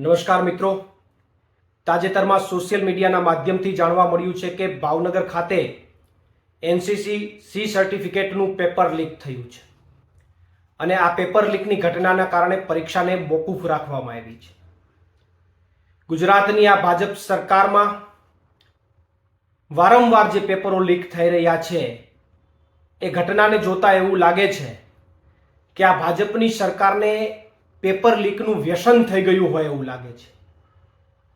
નમસ્કાર મિત્રો, તાજેતરમાં સોશિયલ મીડિયાના માધ્યમથી જાણવા મળ્યું છે કે ભાવનગર ખાતે એનસીસી સી સર્ટિફિકેટનું પેપર લીક થયું છે અને આ પેપર લીકની ઘટનાના કારણે પરીક્ષાને મોકૂફ રાખવામાં આવી છે. ગુજરાતની આ ભાજપ સરકારમાં વારંવાર જે પેપરો લીક થઈ રહ્યા છે એ ઘટનાને જોતા એવું લાગે છે કે આ ભાજપની સરકારને પેપર લીકનું વ્યસન થઈ ગયું હોય એવું લાગે છે.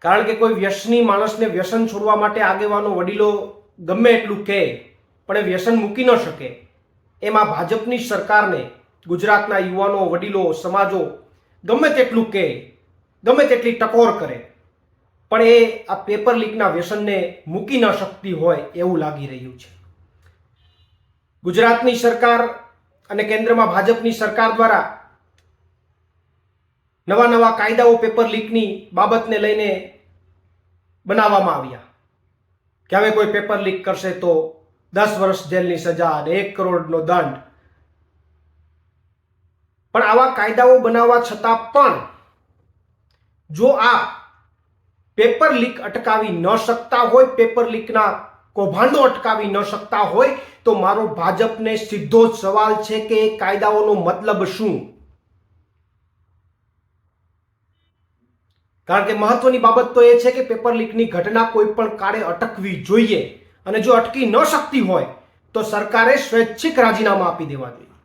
કારણ કે કોઈ વ્યસની માણસને વ્યસન છોડવા માટે આગેવાનો વડીલો ગમે એટલું કહે પણ એ વ્યસન મૂકી ન શકે. એમાં ભાજપની સરકારને ગુજરાતના યુવાનો, વડીલો, સમાજો ગમે તેટલું કહે, ગમે તેટલી ટકોર કરે પણ એ આ પેપર લીકના વ્યસનને મૂકી ન શકતી હોય એવું લાગી રહ્યું છે. ગુજરાતની સરકાર અને કેન્દ્રમાં ભાજપની સરકાર દ્વારા નવા નવા કાયદાઓ પેપર લીકની બાબતને લઈને બનાવવામાં આવ્યા કે હવે કોઈ પેપર લીક કરશે તો 10 વર્ષ જેલની સજા અને 1 કરોડનો દંડ. પણ આવા કાયદાઓ બનાવવા છતાં પણ જો આ પેપર લીક અટકાવી ન શકતા હોય, પેપર લીકના કૌભાંડો અટકાવી ન શકતા હોય તો મારો ભાજપને સીધો જ સવાલ છે કે એ કાયદાઓનો મતલબ શું? કારણ કે મહત્વની બાબત તો એ છે કે પેપર લીકની ઘટના કોઈ પણ કાળે અટકવી જોઈએ અને જો અટકી ન શકતી હોય તો સરકારે સ્વૈચ્છિક રાજીનામા આપી દેવા જોઈએ.